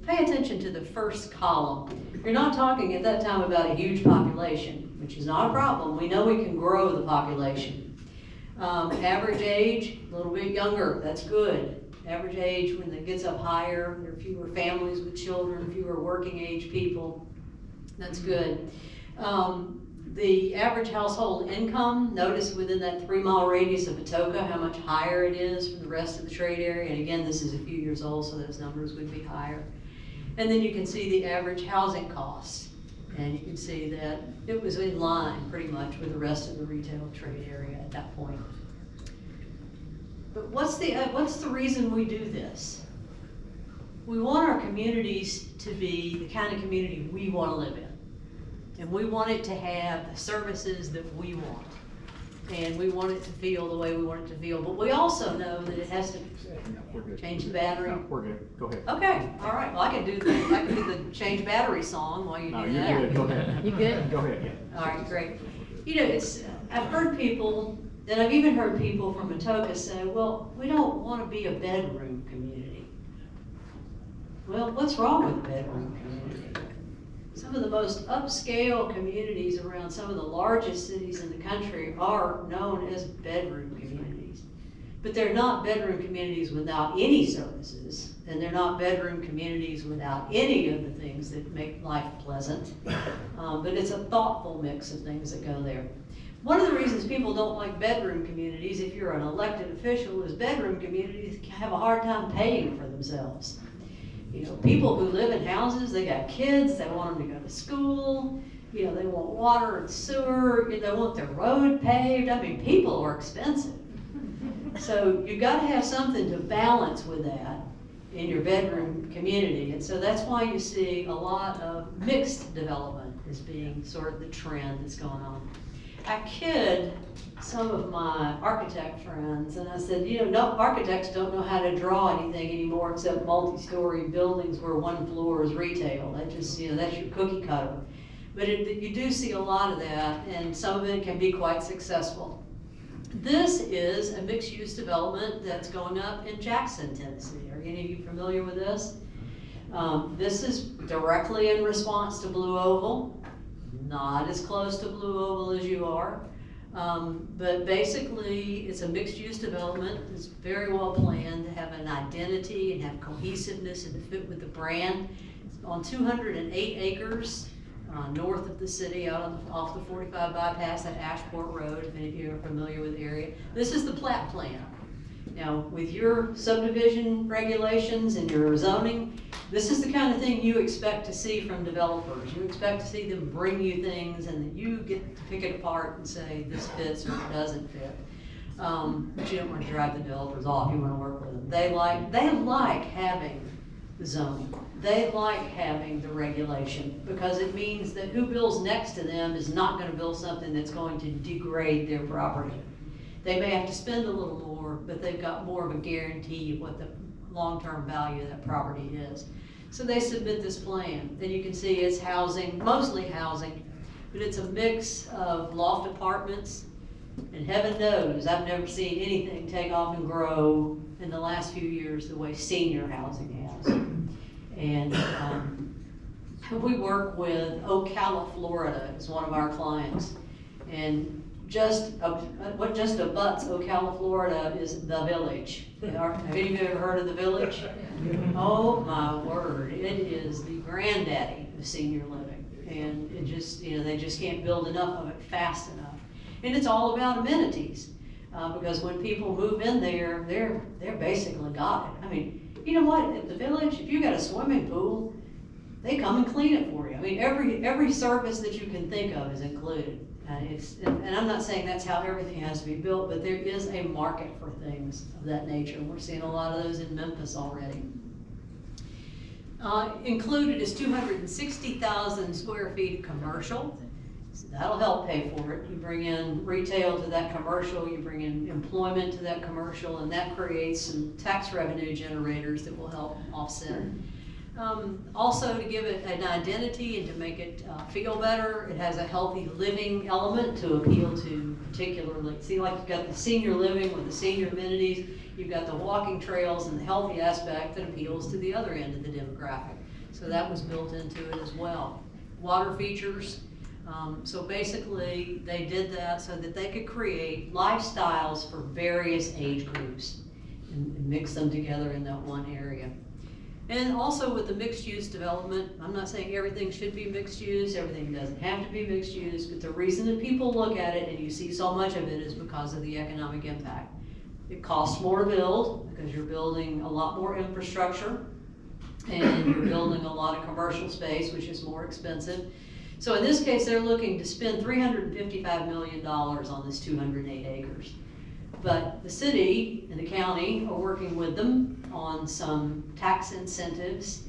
pay attention to the first column. You're not talking at that time about a huge population, which is not a problem. We know we can grow the population. Average age, a little bit younger, that's good. Average age, when it gets up higher, there are fewer families with children, fewer working age people, that's good. The average household income, notice within that 3-mile radius of Atoka how much higher it is from the rest of the trade area. And again, this is a few years old, so those numbers would be higher. And then you can see the average housing costs. And you can see that it was in line pretty much with the rest of the retail trade area at that point. But what's the reason we do this? We want our communities to be the kind of community we want to live in. And we want it to have the services that we want. And we want it to feel the way we want it to feel. But we also know that it has to change the battery. No, we're good. Go ahead. Okay, all right. Well, I can do the change battery song while you do that. No, you're good. Go ahead. You good? Go ahead. All right, great. You know, I've heard people, and I've even heard people from Atoka say, well, we don't want to be a bedroom community. Well, what's wrong with a bedroom community? Some of the most upscale communities around some of the largest cities in the country are known as bedroom communities. But they're not bedroom communities without any services, and they're not bedroom communities without any of the things that make life pleasant. But it's a thoughtful mix of things that go there. One of the reasons people don't like bedroom communities, if you're an elected official, is bedroom communities have a hard time paying for themselves. You know, people who live in houses, they got kids, they want them to go to school, you know, they want water and sewer, they want their road paved. I mean, people are expensive. So you got to have something to balance with that in your bedroom community. And so that's why you see a lot of mixed development as being sort of the trend that's going on. I kid some of my architect friends, and I said, you know, no, architects don't know how to draw anything anymore except multi-story buildings where one floor is retail. That just, you know, that's your cookie cutter. But you do see a lot of that, and some of it can be quite successful. This is a mixed-use development that's going up in Jackson, Tennessee. Are any of you familiar with this? This is directly in response to Blue Oval. Not as close to Blue Oval as you are. But basically, it's a mixed-use development. It's very well planned to have an identity and have cohesiveness and to fit with the brand. It's on 208 acres. North of the city, off the 45 bypass at Ashport Road, if any of you are familiar with the area. This is the plat plan. Now, with your subdivision regulations and your zoning, this is the kind of thing you expect to see from developers. You expect to see them bring you things and that you get to pick it apart and say this fits or it doesn't fit. But you don't want to drive the developers off, you want to work with them. They like having the zoning. They like having the regulation because it means that who builds next to them is not going to build something that's going to degrade their property. They may have to spend a little more, but they've got more of a guarantee of what the long-term value of that property is. So they submit this plan. Then you can see it's housing, mostly housing, but it's a mix of loft apartments, and heaven knows I've never seen anything take off and grow in the last few years the way senior housing has. And we work with Ocala, Florida, is one of our clients. And what just abuts Ocala, Florida is The Village. Have any of you ever heard of The Village? Oh my word, it is the granddaddy of senior living. And it just, you know, they just can't build enough of it fast enough. And it's all about amenities. Because when people move in there, they're basically got it. I mean, you know what, at The Village, if you got a swimming pool, they come and clean it for you. I mean, every service that you can think of is included. And I'm not saying that's how everything has to be built, but there is a market for things of that nature. We're seeing a lot of those in Memphis already. Included is 260,000 square feet of commercial. So that'll help pay for it. You bring in retail to that commercial, you bring in employment to that commercial, and that creates some tax revenue generators that will help offset. Also, to give it an identity and to make it feel better, it has a healthy living element to appeal to particularly, see, like you've got the senior living with the senior amenities, you've got the walking trails and the healthy aspect that appeals to the other end of the demographic. So that was built into it as well. Water features. So basically, they did that so that they could create lifestyles for various age groups and mix them together in that one area. And also with the mixed use development, I'm not saying everything should be mixed use, everything doesn't have to be mixed use, but the reason that people look at it and you see so much of it is because of the economic impact. It costs more to build because you're building a lot more infrastructure and you're building a lot of commercial space, which is more expensive. So in this case, they're looking to spend $355 million on this 208 acres. But the city and the county are working with them on some tax incentives.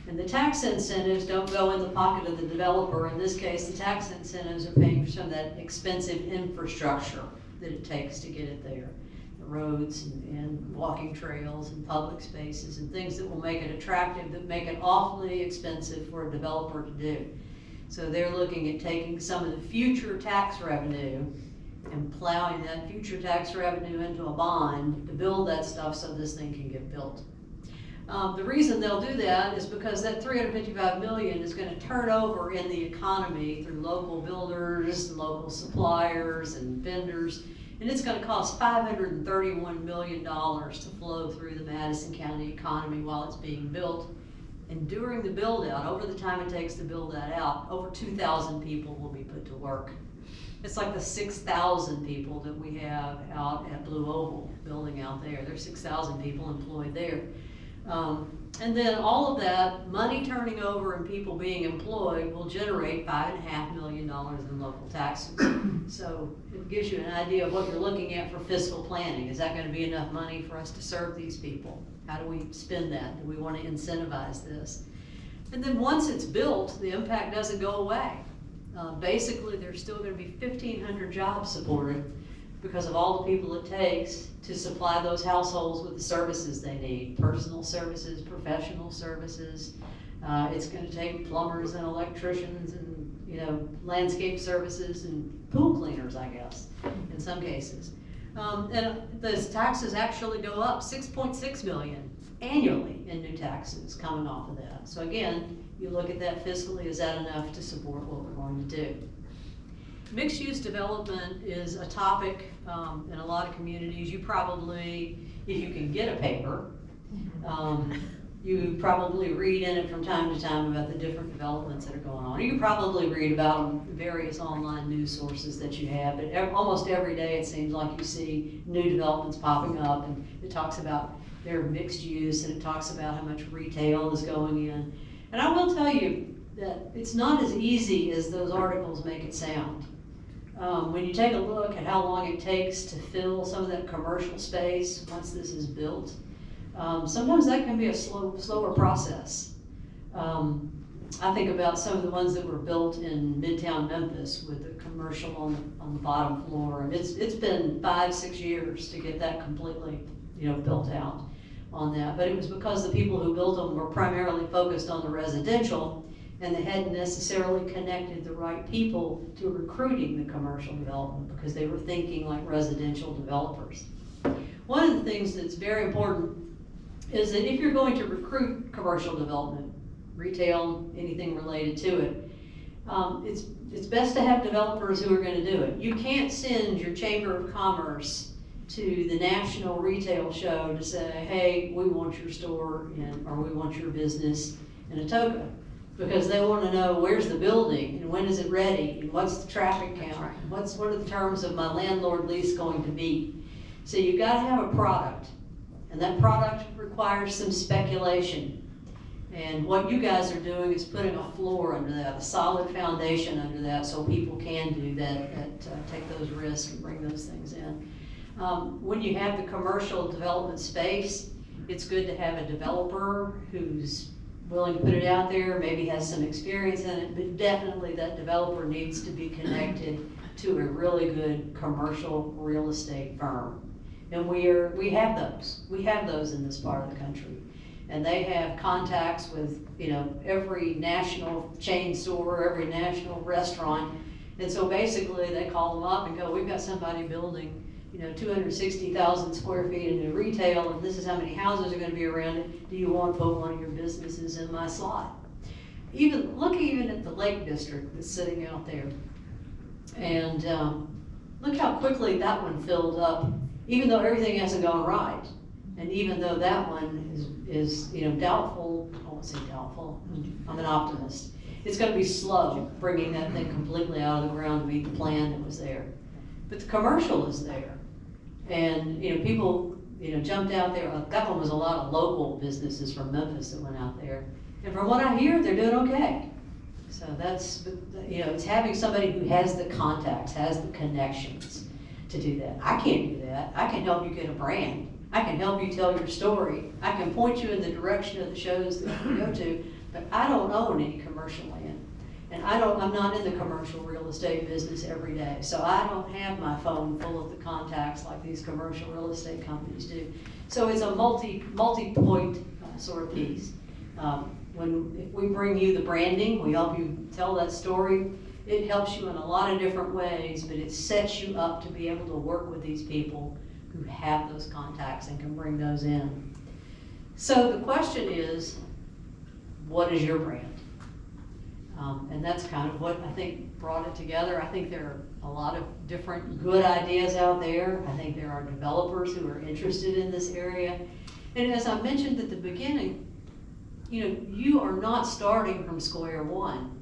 And the tax incentives don't go in the pocket of the developer. In this case, the tax incentives are paying for some of that expensive infrastructure that it takes to get it there. The roads and walking trails and public spaces and things that will make it attractive, that make it awfully expensive for a developer to do. So they're looking at taking some of the future tax revenue and plowing that future tax revenue into a bond to build that stuff so this thing can get built. The reason they'll do that is because that $355 million is going to turn over in the economy through local builders, local suppliers, and vendors, and it's going to cost $531 million to flow through the Madison County economy while it's being built. And during the build out, over the time it takes to build that out, over 2,000 people will be put to work. It's like the 6,000 people that we have out at Blue Oval building out there. There's 6,000 people employed there. And then all of that money turning over and people being employed will generate $5.5 million in local taxes. So it gives you an idea of what you're looking at for fiscal planning. Is that going to be enough money for us to serve these people? How do we spend that? Do we want to incentivize this? And then once it's built, the impact doesn't go away. Basically, there's still going to be 1,500 jobs supported because of all the people it takes to supply those households with the services they need, personal services, professional services. It's going to take plumbers and electricians and, landscape services and pool cleaners, I guess, in some cases. And those taxes actually go up 6.6 million annually in new taxes coming off of that. So again, you look at that fiscally, is that enough to support what we're going to do? Mixed-use development is a topic in a lot of communities. You probably, if you can get a paper, you probably read in it from time to time about the different developments that are going on. You probably read about various online news sources that you have, but almost every day it seems like you see new developments popping up, and it talks about their mixed use, and it talks about how much retail is going in. And I will tell you that it's not as easy as those articles make it sound. When you take a look at how long it takes to fill some of that commercial space once this is built, sometimes that can be a slower process. I think about some of the ones that were built in Midtown Memphis with the commercial on the bottom floor, and it's been 5-6 years to get that completely, built out on that. But it was because the people who built them were primarily focused on the residential, and they hadn't necessarily connected the right people to recruiting the commercial development because they were thinking like residential developers. One of the things that's very important is that if you're going to recruit commercial development, retail, anything related to it, it's best to have developers who are going to do it. You can't send your Chamber of Commerce to the National Retail Show to say, hey, we want your store or we want your business in Atoka, because they want to know where's the building and when is it ready and what's the traffic count, what are the terms of my landlord lease going to be. So you've got to have a product, and that product requires some speculation. And what you guys are doing is putting a floor under that, a solid foundation under that, so people can do that, take those risks and bring those things in. When you have the commercial development space, it's good to have a developer who's willing to put it out there, maybe has some experience in it, but definitely that developer needs to be connected to a really good commercial real estate firm. And we have those. We have those in this part of the country. And they have contacts with, every national chain store, every national restaurant. And so basically they call them up and go, we've got somebody building 260,000 square feet in new retail, and this is how many houses are going to be around it. Do you want to put one of your businesses in my slot? Look at the Lake District that's sitting out there. And look how quickly that one filled up, even though everything hasn't gone right. And even though that one is doubtful, I won't say doubtful, I'm an optimist. It's going to be slow bringing that thing completely out of the ground to meet the plan that was there. But the commercial is there. And, people, jumped out there. That one was a lot of local businesses from Memphis that went out there. And from what I hear, they're doing okay. So that's, it's having somebody who has the contacts, has the connections to do that. I can't do that. I can help you get a brand. I can help you tell your story. I can point you in the direction of the shows that you go to, but I don't own any commercial land. And I'm not in the commercial real estate business every day. So I don't have my phone full of the contacts like these commercial real estate companies do. So it's a multi-point sort of piece. If we bring you the branding, we help you tell that story. It helps you in a lot of different ways, but it sets you up to be able to work with these people who have those contacts and can bring those in. So the question is, what is your brand? And that's kind of what I think brought it together. I think there are a lot of different good ideas out there. I think there are developers who are interested in this area. And as I mentioned at the beginning, you are not starting from square one.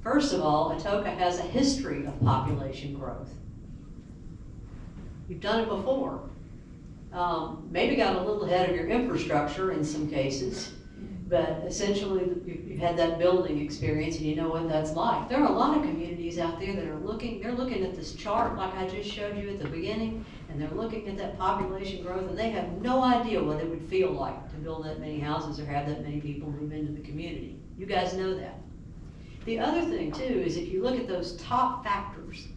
First of all, Atoka has a history of population growth. You've done it before. Maybe got a little ahead of your infrastructure in some cases, but essentially you've had that building experience and you know what that's like. There are a lot of communities out there that are looking at this chart like I just showed you at the beginning, and they're looking at that population growth and they have no idea what it would feel like to build that many houses or have that many people move into the community. You guys know that. The other thing too is if you look at those top factors,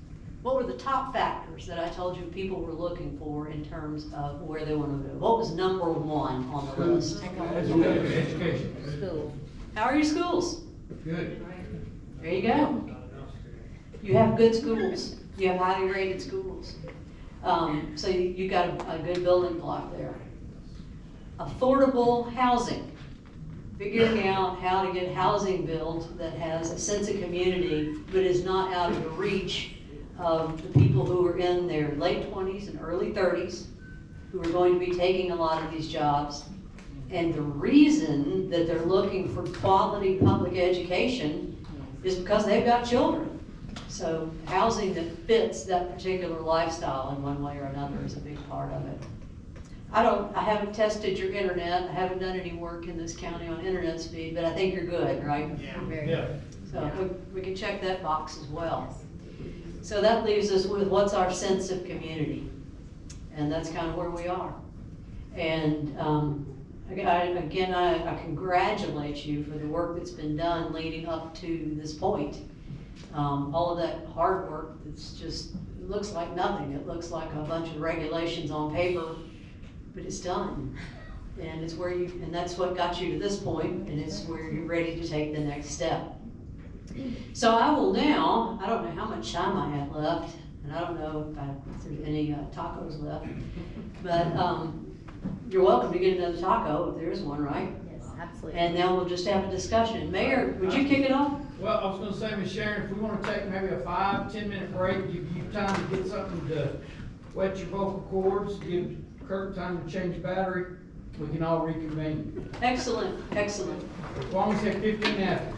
what were the top factors that I told you people were looking for in terms of where they want to move? What was number one on the list? Education. School. How are your schools? Good. There you go. You have good schools. You have highly rated schools. So you got a good building block there. Affordable housing. Figuring out how to get housing built that has a sense of community, but is not out of the reach of the people who are in their late 20s and early 30s, who are going to be taking a lot of these jobs. And the reason that they're looking for quality public education is because they've got children. So housing that fits that particular lifestyle in one way or another is a big part of it. I haven't tested your internet. I haven't done any work in this county on internet speed, but I think you're good, right? Yeah. So we can check that box as well. So that leaves us with what's our sense of community? And that's kind of where we are. And again, I congratulate you for the work that's been done leading up to this point. All of that hard work that's just, it looks like nothing. It looks like a bunch of regulations on paper, but it's done. And it's where and that's what got you to this point, and it's where you're ready to take the next step. So I will now, I don't know how much time I have left, and I don't know if there's any tacos left, but you're welcome to get another taco if there is one, right? Yes, absolutely. And then we'll just have a discussion. Mayor, would you kick it off? Well, I was gonna say, Ms. Sharon, if we wanna take maybe a 5-10 minute break, give you time to get something to wet your vocal cords, give Kurt time to change battery, we can all reconvene. Excellent, excellent. As long as you have 15 after.